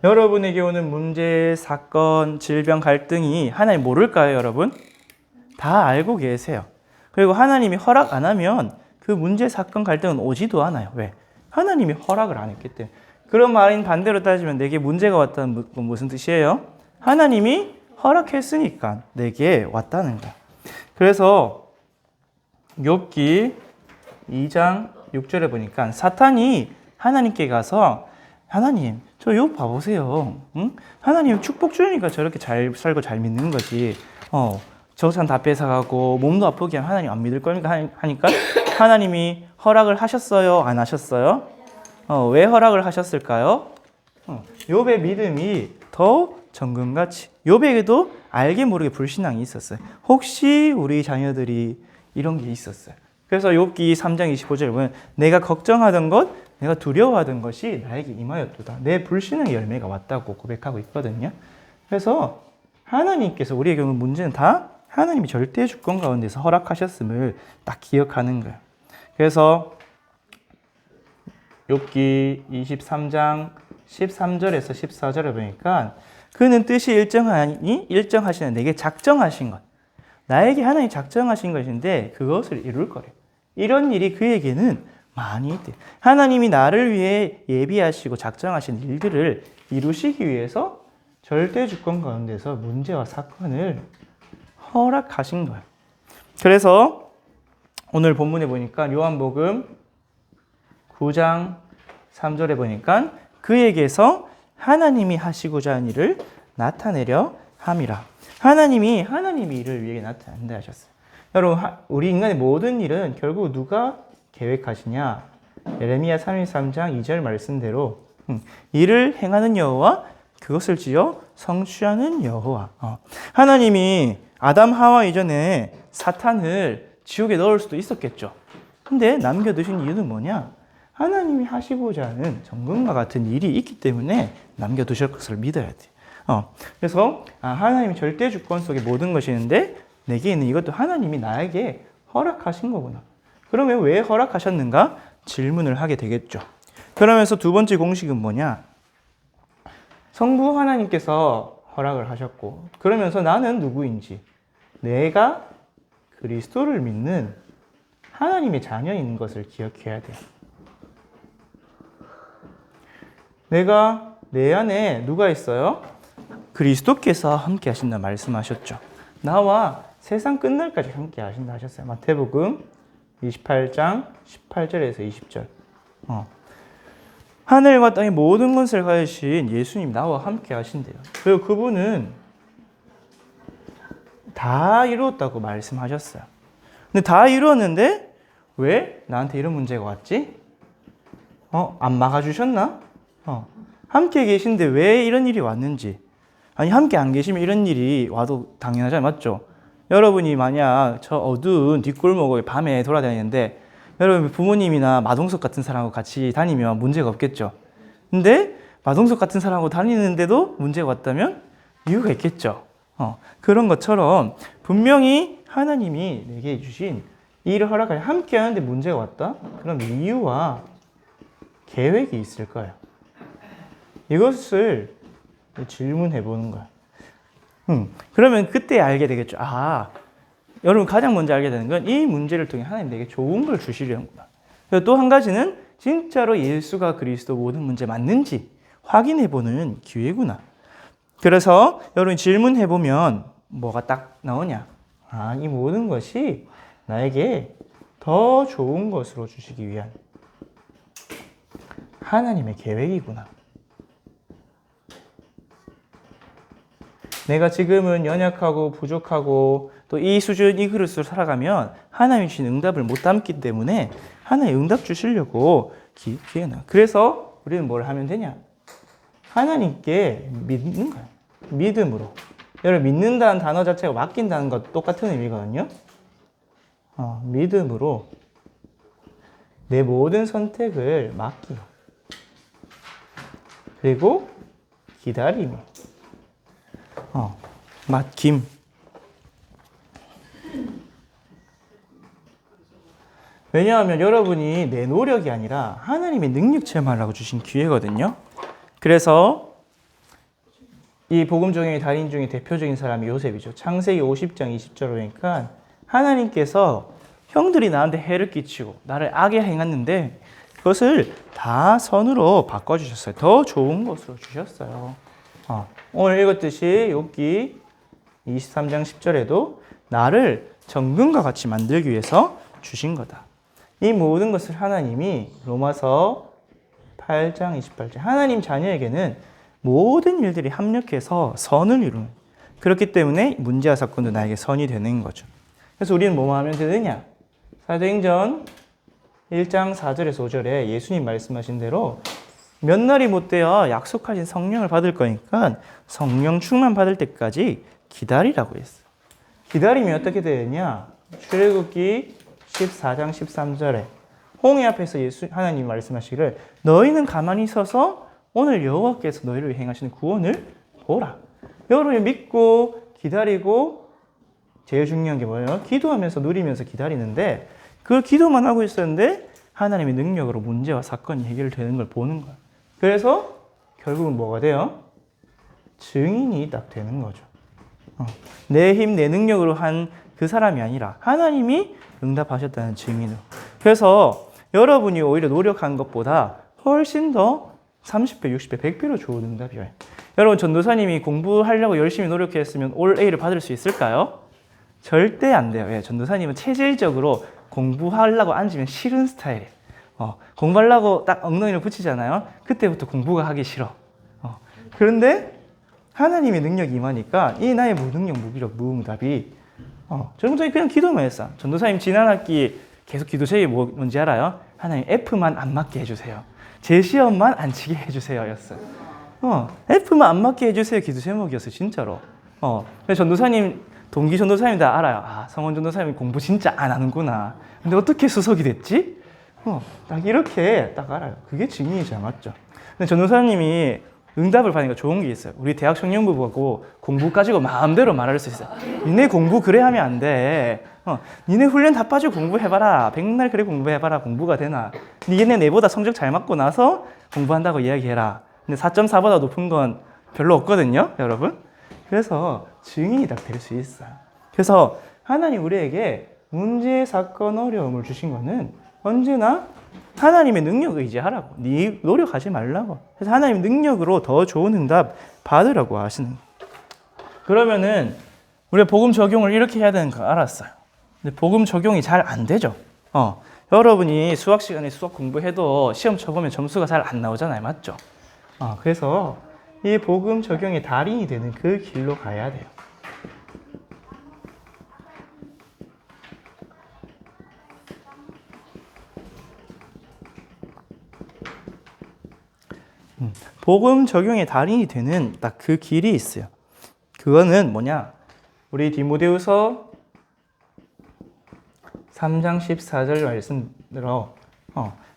여러분에게 오는 문제, 사건, 질병, 갈등이 하나님 모를까요, 여러분? 다 알고 계세요. 그리고 하나님이 허락 안 하면 그 문제, 사건, 갈등은 오지도 않아요. 왜? 하나님이 허락을 안 했기 때문에. 그런 말인 반대로 따지면 내게 문제가 왔다는 건 무슨 뜻이에요? 하나님이 허락했으니까 내게 왔다는 거야. 그래서 욥기 2장 6절에 보니까 사탄이 하나님께 가서 하나님, 저 욥 봐보세요. 응? 하나님 축복 주니까 저렇게 잘 살고 잘 믿는 거지. 저산 다 뺏어가고 몸도 아프게 하면 하나님 안 믿을 겁니까? 하니까 하나님이 허락을 하셨어요? 안 하셨어요? 왜 허락을 하셨을까요? 욥의 믿음이 더 정금같이. 욥에게도 알게 모르게 불신앙이 있었어요. 혹시 우리 자녀들이 이런 게 있었어요. 그래서 욥기 3장 25절에 보면 내가 걱정하던 것, 내가 두려워하던 것이 나에게 임하였도다. 내 불신의 열매가 왔다고 고백하고 있거든요. 그래서 하나님께서 우리에게 오는 문제는 다 하나님이 절대 주권 가운데서 허락하셨음을 딱 기억하는 거예요. 그래서 욥기 23장 13절에서 14절에 보니까 그는 뜻이 일정하시는 내게 작정하신 것. 나에게 하나님이 작정하신 것인데 그것을 이룰 거래요. 이런 일이 그에게는 많이 있대요. 하나님이 나를 위해 예비하시고 작정하신 일들을 이루시기 위해서 절대 주권 가운데서 문제와 사건을 허락하신 거예요. 그래서 오늘 본문에 보니까 요한복음 9장 3절에 보니까 그에게서 하나님이 하시고자 하는 일을 나타내려 함이라. 하나님이 일을 위해 나타낸다 하셨어요. 여러분, 우리 인간의 모든 일은 결국 누가 계획하시냐? 예레미야 33장 2절 말씀대로 일을 행하는 여호와 그것을 지어 성취하는 여호와. 하나님이 아담 하와 이전에 사탄을 지옥에 넣을 수도 있었겠죠. 근데 남겨두신 이유는 뭐냐? 하나님이 하시고자 하는 정금과 같은 일이 있기 때문에 남겨두실 것을 믿어야 돼요. 그래서 하나님이 절대 주권 속에 모든 것이 있는데 내게 있는 이것도 하나님이 나에게 허락하신 거구나. 그러면 왜 허락하셨는가? 질문을 하게 되겠죠. 그러면서 두 번째 공식은 뭐냐? 성부 하나님께서 허락을 하셨고 그러면서 나는 누구인지 내가 그리스도를 믿는 하나님의 자녀인 것을 기억해야 돼요. 내 안에 누가 있어요? 그리스도께서 함께 하신다 말씀하셨죠. 나와 세상 끝날까지 함께 하신다 하셨어요. 마태복음 28장 18절에서 20절. 하늘과 땅의 모든 것을 가지신 예수님 나와 함께 하신대요. 그리고 그분은 다 이루었다고 말씀하셨어요. 근데 다 이루었는데 왜 나한테 이런 문제가 왔지? 안 막아주셨나? 함께 계신데 왜 이런 일이 왔는지. 아니 함께 안 계시면 이런 일이 와도 당연하잖아요. 맞죠? 여러분이 만약 저 어두운 뒷골목을 밤에 돌아다니는데 여러분 부모님이나 마동석 같은 사람하고 같이 다니면 문제가 없겠죠. 근데 마동석 같은 사람하고 다니는데도 문제가 왔다면 이유가 있겠죠. 그런 것처럼 분명히 하나님이 내게 주신 이 일을 허락하여 함께 하는데 문제가 왔다? 그럼 이유와 계획이 있을 거예요. 이것을 질문해 보는 거야. 그러면 그때 알게 되겠죠. 여러분 가장 먼저 알게 되는 건 이 문제를 통해 하나님 내게 좋은 걸 주시려는구나. 또 한 가지는 진짜로 예수가 그리스도 모든 문제 맞는지 확인해 보는 기회구나. 그래서 여러분 질문해 보면 뭐가 딱 나오냐? 이 모든 것이 나에게 더 좋은 것으로 주시기 위한 하나님의 계획이구나. 내가 지금은 연약하고 부족하고 또 이 수준, 이 그릇으로 살아가면 하나님이 주신 응답을 못 담기 때문에 하나님 응답 주시려고 기회나. 그래서 우리는 뭘 하면 되냐? 하나님께 믿는 거예요. 믿음으로. 여러분 믿는다는 단어 자체가 맡긴다는 것 똑같은 의미거든요. 믿음으로 내 모든 선택을 맡기고 그리고 기다림이 맡김. 왜냐하면 여러분이 내 노력이 아니라 하나님의 능력 체험하려고 주신 기회거든요. 그래서 이 복음 적용의 달인 중에 대표적인 사람이 요셉이죠. 창세기 50장 20절 보니까 하나님께서 형들이 나한테 해를 끼치고 나를 악에 행했는데 그것을 다 선으로 바꿔주셨어요. 더 좋은 것으로 주셨어요. 오늘 읽었듯이 욥기 23장 10절에도 나를 정금과 같이 만들기 위해서 주신 거다. 이 모든 것을 하나님이 로마서 8장 28절 하나님 자녀에게는 모든 일들이 합력해서 선을 이루는 그렇기 때문에 문제와 사건도 나에게 선이 되는 거죠. 그래서 우리는 뭐만 하면 되느냐? 사도행전 1장 4절에서 5절에 예수님 말씀하신 대로 몇 날이 못 되어 약속하신 성령을 받을 거니까 성령 충만 받을 때까지 기다리라고 했어요. 기다리면 어떻게 되느냐? 출애굽기 14장 13절에 홍해 앞에서 하나님이 말씀하시기를 너희는 가만히 서서 오늘 여호와께서 너희를 위해 행하시는 구원을 보라. 여러분이 믿고 기다리고 제일 중요한 게 뭐예요? 기도하면서 누리면서 기다리는데 그 기도만 하고 있었는데 하나님의 능력으로 문제와 사건이 해결되는 걸 보는 거예요. 그래서 결국은 뭐가 돼요? 증인이 딱 되는 거죠. 내 힘, 내 능력으로 한 그 사람이 아니라 하나님이 응답하셨다는 증인으로. 그래서 여러분이 오히려 노력한 것보다 훨씬 더 30배, 60배, 100배로 좋은 응답이에요. 여러분 전도사님이 공부하려고 열심히 노력했으면 올 A를 받을 수 있을까요? 절대 안 돼요. 예, 전도사님은 체질적으로 공부하려고 앉으면 싫은 스타일이에요. 공부하려고 딱 엉덩이를 붙이잖아요. 그때부터 공부가 하기 싫어. 그런데 하나님의 능력이 임하니까 이 나의 무능력, 무기력, 무응답이 전도사님 그냥 기도만 했어. 전도사님 지난 학기 계속 기도 제목이 뭔지 알아요? 하나님 F만 안 맞게 해주세요. 제 시험만 안 치게 해주세요 였어요. F만 안 맞게 해주세요 기도 제목이었어요 진짜로. 전도사님 동기 전도사님 다 알아요. 성원 전도사님 공부 진짜 안 하는구나. 근데 어떻게 수석이 됐지? 딱 이렇게 딱 알아요. 그게 증인이죠, 맞죠? 근데 전도사님이 응답을 받으니까 좋은 게 있어요. 우리 대학 청년부하고 공부 가지고 마음대로 말할 수 있어요. 니네 공부 그래 하면 안 돼. 니네 훈련 다 빠지고 공부해봐라. 백날 그래 공부해봐라. 공부가 되나. 니네 내보다 성적 잘 맞고 나서 공부한다고 이야기해라. 근데 4.4보다 높은 건 별로 없거든요, 여러분. 그래서 증인이 딱 될 수 있어요. 그래서 하나님 우리에게 문제, 사건, 어려움을 주신 거는 언제나 하나님의 능력을 의지하라고. 네 노력하지 말라고. 그래서 하나님의 능력으로 더 좋은 응답 받으라고 하시는 거예요. 그러면은 우리가 복음 적용을 이렇게 해야 되는 거 알았어요. 근데 복음 적용이 잘 안 되죠. 여러분이 수학 시간에 수학 공부해도 시험 쳐보면 점수가 잘 안 나오잖아요. 맞죠? 그래서 이 복음 적용의 달인이 되는 그 길로 가야 돼요. 복음 적용의 달인이 되는 딱 그 길이 있어요. 그거는 뭐냐? 우리 디모데후서 3장 14절 말씀대로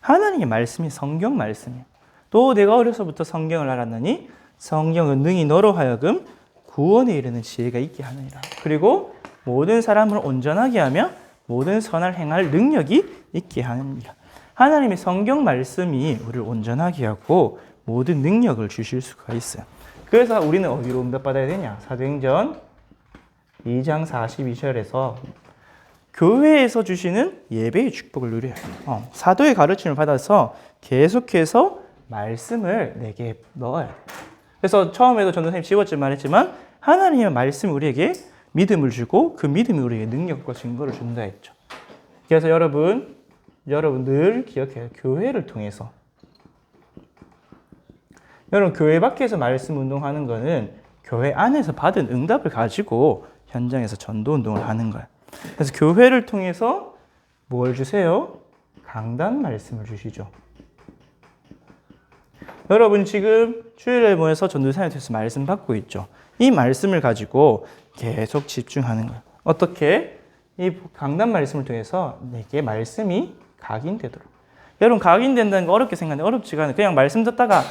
하나님의 말씀이 성경 말씀이에요. 또 내가 어려서부터 성경을 알았느니 성경은 능히 너로 하여금 구원에 이르는 지혜가 있게 하느니라. 그리고 모든 사람을 온전하게 하며 모든 선을 행할 능력이 있게 하느니라. 하나님의 성경 말씀이 우리를 온전하게 하고 모든 능력을 주실 수가 있어요. 그래서 우리는 어디로 응답받아야 되냐? 사도행전 2장 42절에서 교회에서 주시는 예배의 축복을 누려야 해요. 사도의 가르침을 받아서 계속해서 말씀을 내게 넣어야 돼요. 그래서 처음에도 전도사님 집었지 말했지만 하나님의 말씀이 우리에게 믿음을 주고 그 믿음이 우리에게 능력과 증거를 준다 했죠. 그래서 여러분 늘 기억해요. 교회를 통해서 여러분 교회 밖에서 말씀 운동하는 거는 교회 안에서 받은 응답을 가지고 현장에서 전도 운동을 하는 거예요. 그래서 교회를 통해서 뭘 주세요? 강단 말씀을 주시죠. 여러분 지금 주일에 모여서 전도사님에 대해서 말씀 받고 있죠. 이 말씀을 가지고 계속 집중하는 거예요. 어떻게? 이 강단 말씀을 통해서 내게 말씀이 각인되도록. 여러분 각인된다는 거 어렵게 생각하는데 어렵지가 않아요. 그냥 말씀 듣다가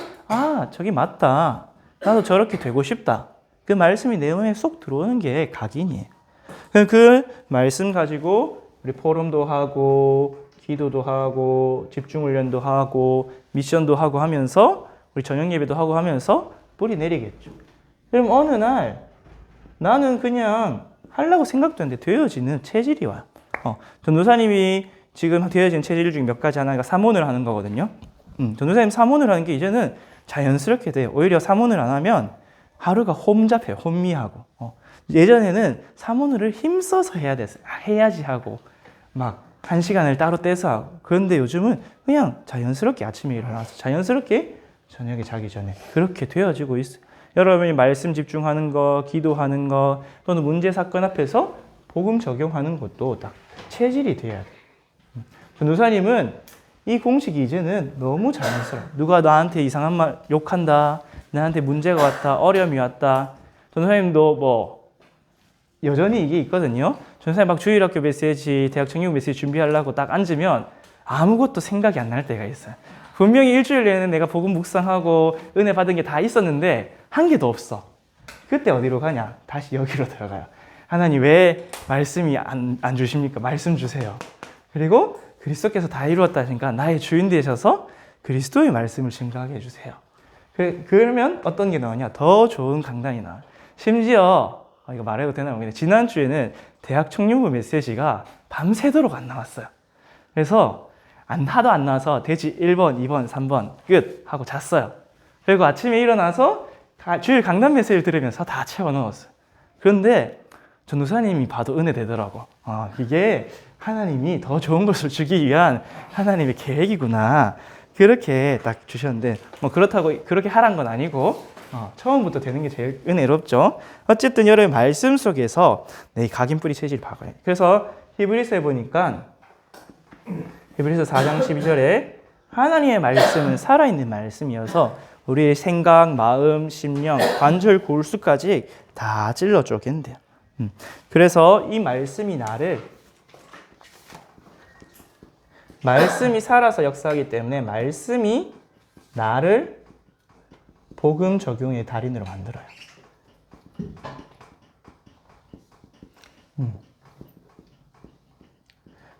저기 맞다. 나도 저렇게 되고 싶다. 그 말씀이 내 마음에 쏙 들어오는 게 각인이에요. 그 말씀 가지고 우리 포럼도 하고 기도도 하고 집중훈련도 하고 미션도 하고 하면서 우리 저녁 예배도 하고 하면서 뿌리 내리겠죠. 그럼 어느 날 나는 그냥 하려고 생각도 했는데 되어지는 체질이 와요. 전도사님이 지금 되어진 체질 중에 몇 가지 하나가 사모를 하는 거거든요. 전도사님 사모를 하는 게 이제는 자연스럽게 돼요. 오히려 사모를 안 하면 하루가 홈잡해요. 혼미하고. 예전에는 사모를 힘써서 해야지 하고 막 1시간을 따로 떼서 하고. 그런데 요즘은 그냥 자연스럽게 아침에 일어나서 자연스럽게 저녁에 자기 전에 그렇게 되어지고 있어요. 여러분이 말씀 집중하는 거, 기도하는 거, 또는 문제 사건 앞에서 복음 적용하는 것도 딱 체질이 돼야 돼요. 전도사님은 이 공식이 이제는 너무 자연스러워요. 누가 나한테 이상한 말 욕한다, 나한테 문제가 왔다, 어려움이 왔다. 전도사님도 뭐 여전히 이게 있거든요. 전도사님 막 주일학교 메시지, 대학 청년 메시지 준비하려고 딱 앉으면 아무것도 생각이 안 날 때가 있어요. 분명히 일주일 내내 내가 복음 묵상하고 은혜 받은 게 다 있었는데 한 개도 없어. 그때 어디로 가냐? 다시 여기로 들어가요. 하나님 왜 말씀이 안 주십니까? 말씀 주세요. 그리고 그리스도께서 다 이루었다 하시니까 나의 주인 되셔서 그리스도의 말씀을 증거하게 해주세요. 그러면 어떤 게 나오냐? 더 좋은 강단이 나와요. 심지어 이거 말해도 되나 모르겠는데 지난주에는 대학 청년부 메시지가 밤새도록 안 나왔어요. 그래서 하도 안 나와서 대지 1번, 2번, 3번 끝 하고 잤어요. 그리고 아침에 일어나서 주일 강단 메시지를 들으면서 다 채워 넣었어요. 그런데 전도사님이 봐도 은혜 되더라고. 이게 하나님이 더 좋은 것을 주기 위한 하나님의 계획이구나. 그렇게 딱 주셨는데 뭐 그렇다고 그렇게 하란 건 아니고 처음부터 되는 게 제일 은혜롭죠. 어쨌든 여러분 말씀 속에서 내 각인뿌리 체질 박아요. 그래서 히브리서에 보니까 히브리서 4장 12절에 하나님의 말씀은 살아있는 말씀이어서 우리의 생각, 마음, 심령, 관절, 골수까지 다 찔러 쪼갠대요. 그래서 이 말씀이 말씀이 살아서 역사하기 때문에 말씀이 나를 복음 적용의 달인으로 만들어요.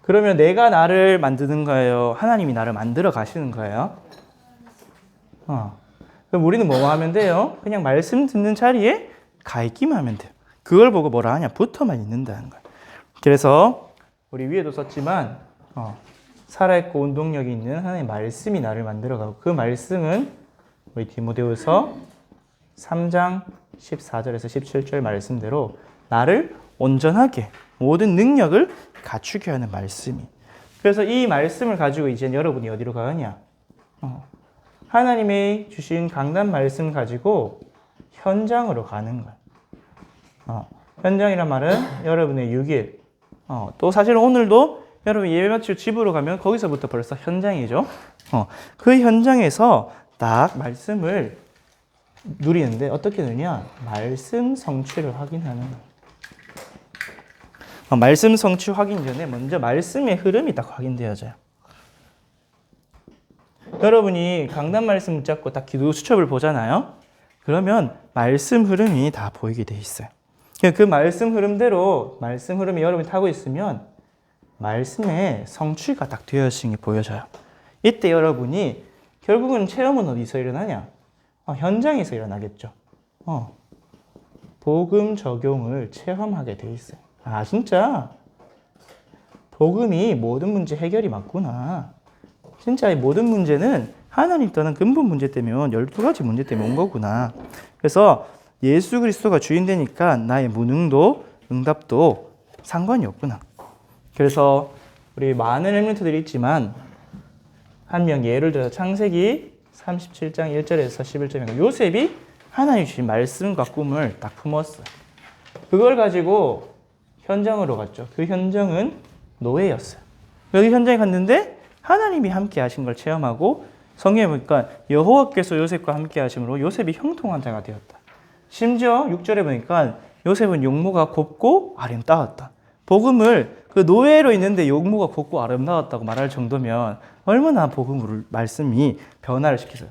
그러면 내가 나를 만드는 거예요? 하나님이 나를 만들어 가시는 거예요? 그럼 우리는 뭐 하면 돼요? 그냥 말씀 듣는 자리에 가 있기만 하면 돼요. 그걸 보고 뭐라 하냐? 붙어만 있는다는 거예요. 그래서 우리 위에도 썼지만 살아있고 운동력이 있는 하나님의 말씀이 나를 만들어가고 그 말씀은 우리 디모데후서 3장 14절에서 17절 말씀대로 나를 온전하게 모든 능력을 갖추게 하는 말씀이. 그래서 이 말씀을 가지고 이제 여러분이 어디로 가느냐? 하나님의 주신 강단 말씀 가지고 현장으로 가는 거예요. 현장이란 말은 여러분의 6일. 또 사실 오늘도 여러분 예배 마치고 집으로 가면 거기서부터 벌써 현장이죠. 그 현장에서 딱 말씀을 누리는데 어떻게 되냐? 말씀 성취를 확인하는 거예요. 말씀 성취 확인 전에 먼저 말씀의 흐름이 딱 확인되어져요. 여러분이 강단 말씀 붙잡고 딱 기도 수첩을 보잖아요. 그러면 말씀 흐름이 다 보이게 돼 있어요. 그 말씀 흐름대로 말씀 흐름이 여러분이 타고 있으면 말씀의 성취가 딱 되어지는 게 보여져요. 이때 여러분이 결국은 체험은 어디서 일어나냐? 현장에서 일어나겠죠. 복음 적용을 체험하게 돼 있어요. 진짜 복음이 모든 문제 해결이 맞구나. 진짜 이 모든 문제는 하나님 떠난 근본 문제 때문에 12가지 문제 때문에 온 거구나. 그래서 예수 그리스도가 주인 되니까 나의 무능도 응답도 상관이 없구나. 그래서 우리 많은 렘넌트들이 있지만 한 명 예를 들어서 창세기 37장 1절에서 11절에 요셉이 하나님 주신 말씀과 꿈을 딱 품었어요. 그걸 가지고 현장으로 갔죠. 그 현장은 노예였어요. 여기 현장에 갔는데 하나님이 함께 하신 걸 체험하고 성경에 보니까 여호와께서 요셉과 함께 하심으로 요셉이 형통한 자가 되었다. 심지어 6절에 보니까 요셉은 용모가 곱고 아름다웠다. 복음을 그 노예로 있는데 용모가 곱고 아름다웠다고 말할 정도면 얼마나 복음을 말씀이 변화를 시키세요.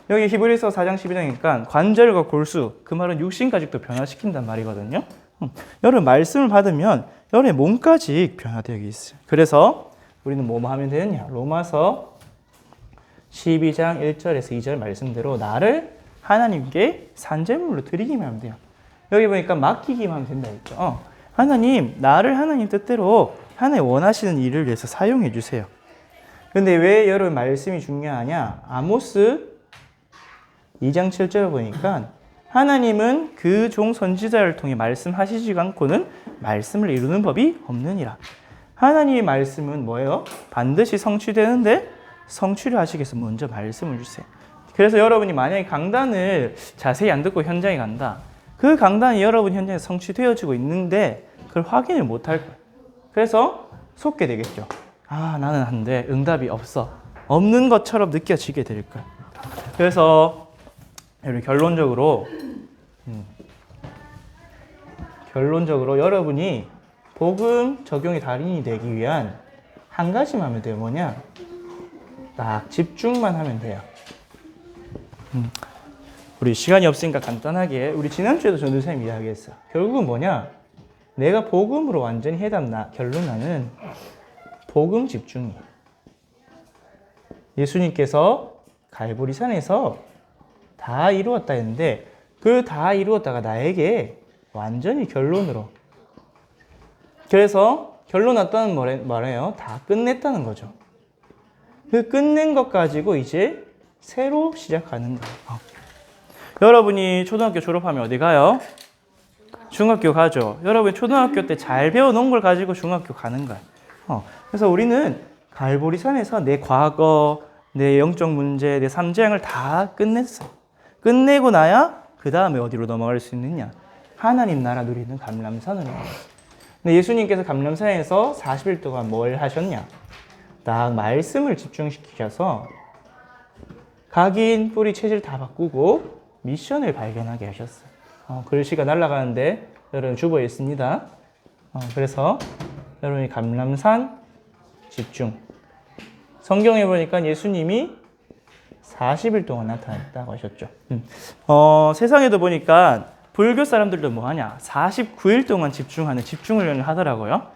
여기 히브리서 4장 12장이니까 관절과 골수, 그 말은 육신까지도 변화시킨단 말이거든요. 여러분 말씀을 받으면 여러분의 몸까지 변화되어 있어요. 그래서 우리는 뭐 하면 되느냐? 로마서 12장 1절에서 2절 말씀대로 나를 하나님께 산제물로 드리기만 하면 돼요. 여기 보니까 맡기기만 하면 된다 했죠. 하나님, 나를 하나님 뜻대로 하나님 원하시는 일을 위해서 사용해 주세요. 근데 왜 여러분 말씀이 중요하냐? 아모스 2장 7절을 보니까 하나님은 그 종 선지자를 통해 말씀하시지 않고는 말씀을 이루는 법이 없느니라. 하나님의 말씀은 뭐예요? 반드시 성취되는데 성취를 하시기 위해서 먼저 말씀을 주세요. 그래서 여러분이 만약에 강단을 자세히 안 듣고 현장에 간다. 그 강단이 여러분 현장에 성취되어지고 있는데 그걸 확인을 못 할 거예요. 그래서 속게 되겠죠. 아, 나는 한데 응답이 없어. 없는 것처럼 느껴지게 될 거예요. 그래서 결론적으로 여러분이 복음 적용의 달인이 되기 위한 한 가지만 하면 돼요. 뭐냐? 딱 집중만 하면 돼요. 우리 시간이 없으니까 간단하게 우리 지난주에도 전도사님 이야기했어요. 결국은 뭐냐? 내가 복음으로 완전히 결론 나는 복음 집중이에요. 예수님께서 갈보리산에서 다 이루었다 했는데 그 다 이루었다가 나에게 완전히 결론으로, 그래서 결론 났다는 말이에요. 다 끝냈다는 거죠. 그 끝낸 것 가지고 이제 새로 시작하는 거예요. 여러분이 초등학교 졸업하면 어디 가요? 중학교 가죠. 여러분이 초등학교 때 잘 배워놓은 걸 가지고 중학교 가는 거예요. 그래서 우리는 갈보리산에서 내 과거, 내 영적 문제, 내 삶재앙을 다 끝냈어. 끝내고 나야 그 다음에 어디로 넘어갈 수 있느냐? 하나님 나라 누리는 감람산으로. 근데 예수님께서 감람산에서 40일 동안 뭘 하셨냐? 딱 말씀을 집중시키셔서 각인, 뿌리, 체질 다 바꾸고 미션을 발견하게 하셨어요. 글씨가 날아가는데 여러분 주보에 있습니다. 그래서 여러분이 감람산 집중. 성경에 보니까 예수님이 40일 동안 나타났다고 하셨죠. 세상에도 보니까 불교 사람들도 뭐 하냐? 49일 동안 집중하는 집중훈련을 하더라고요.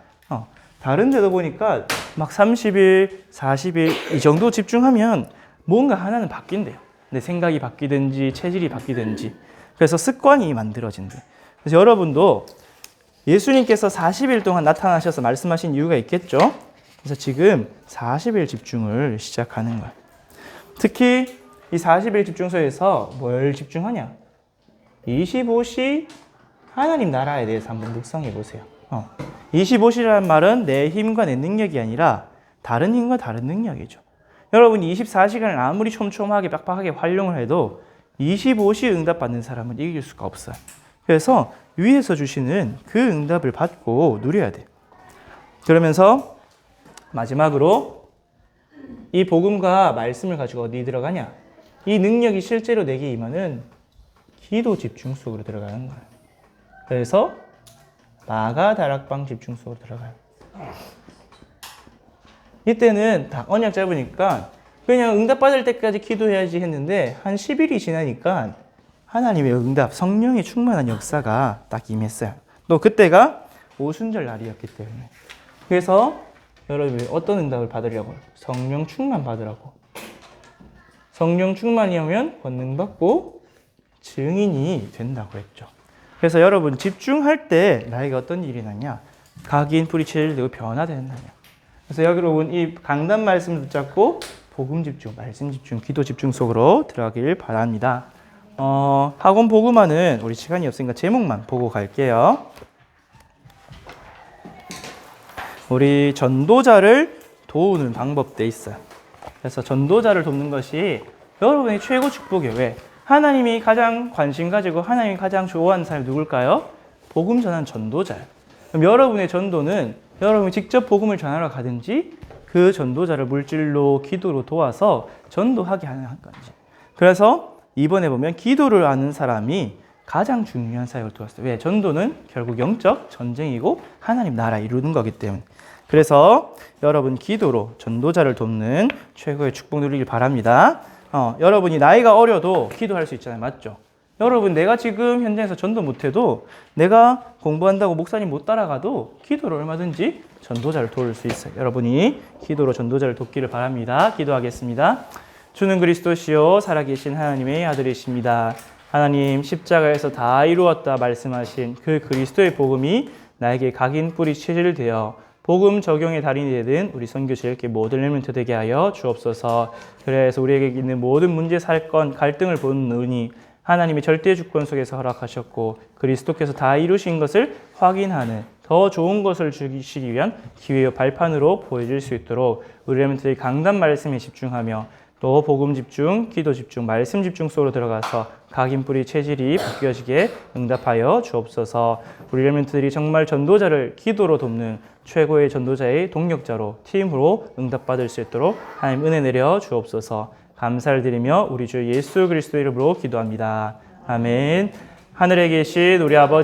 다른 데도 보니까 막 30일, 40일 이 정도 집중하면 뭔가 하나는 바뀐대요. 내 생각이 바뀌든지 체질이 바뀌든지. 그래서 습관이 만들어진대. 그래서 여러분도 예수님께서 40일 동안 나타나셔서 말씀하신 이유가 있겠죠? 그래서 지금 40일 집중을 시작하는 거예요. 특히 이 40일 집중서에서 뭘 집중하냐? 25시 하나님 나라에 대해서 한번 묵상해 보세요. 25시라는 말은 내 힘과 내 능력이 아니라 다른 힘과 다른 능력이죠. 여러분이 24시간을 아무리 촘촘하게 빡빡하게 활용을 해도 25시 응답받는 사람은 이길 수가 없어요. 그래서 위에서 주시는 그 응답을 받고 누려야 돼요. 그러면서 마지막으로 이 복음과 말씀을 가지고 어디 들어가냐? 이 능력이 실제로 내게 임하는 기도 집중 속으로 들어가는 거예요. 그래서 마가 다락방 집중 속으로 들어가요. 이때는 다 언약 잡으니까 그냥 응답받을 때까지 기도해야지 했는데 한 10일이 지나니까 하나님의 응답, 성령의 충만한 역사가 딱 임했어요. 또 그때가 오순절 날이었기 때문에. 그래서 여러분이 어떤 응답을 받으려고요? 성령 충만 받으라고. 성령 충만이 오면 권능 받고 증인이 된다고 했죠. 그래서 여러분 집중할 때 나에게 어떤 일이 나냐? 각인, 뿌리, 체질 되고 변화된다냐. 그래서 여러분 이 강단 말씀을 붙잡고 복음 집중, 말씀 집중, 기도 집중 속으로 들어가길 바랍니다. 학원 복음화는 우리 시간이 없으니까 제목만 보고 갈게요. 우리 전도자를 도우는 방법도 있어요. 그래서 전도자를 돕는 것이 여러분의 최고 축복이에요. 왜? 하나님이 가장 관심 가지고 하나님이 가장 좋아하는 사람이 누굴까요? 복음 전하는 전도자예요. 그럼 여러분의 전도는 여러분이 직접 복음을 전하러 가든지 그 전도자를 물질로 기도로 도와서 전도하게 하는 건지. 그래서 이번에 보면 기도를 아는 사람이 가장 중요한 사역을 도왔어요. 왜? 전도는 결국 영적 전쟁이고 하나님 나라 이루는 거기 때문에. 그래서 여러분 기도로 전도자를 돕는 최고의 축복 누리길 바랍니다. 여러분이 나이가 어려도 기도할 수 있잖아요. 맞죠? 여러분 내가 지금 현장에서 전도 못해도 내가 공부한다고 목사님 못 따라가도 기도로 얼마든지 전도자를 도울 수 있어요. 여러분이 기도로 전도자를 돕기를 바랍니다. 기도하겠습니다. 주는 그리스도시요 살아계신 하나님의 아들이십니다. 하나님 십자가에서 다 이루었다 말씀하신 그 그리스도의 복음이 나에게 각인 뿌리 체질 되어 복음 적용의 달인이 되는 우리 선교지일께 모든 엘리멘트 되게 하여 주옵소서. 그래서 우리에게 있는 모든 문제, 사건, 갈등을 보는 눈이 하나님의 절대 주권 속에서 허락하셨고 그리스도께서 다 이루신 것을 확인하는 더 좋은 것을 주시기 위한 기회의 발판으로 보여질 수 있도록 우리 엘리멘트의 강단 말씀에 집중하며 또 복음 집중, 기도 집중, 말씀 집중 속으로 들어가서 각인 뿌리 체질이 바뀌어지게 응답하여 주옵소서. 우리 엘리멘트들이 정말 전도자를 기도로 돕는 최고의 전도자의 동력자로 팀으로 응답받을 수 있도록 하나님 은혜 내려 주옵소서. 감사를 드리며 우리 주 예수 그리스도 이름으로 기도합니다. 아멘. 하늘에 계신 우리 아버지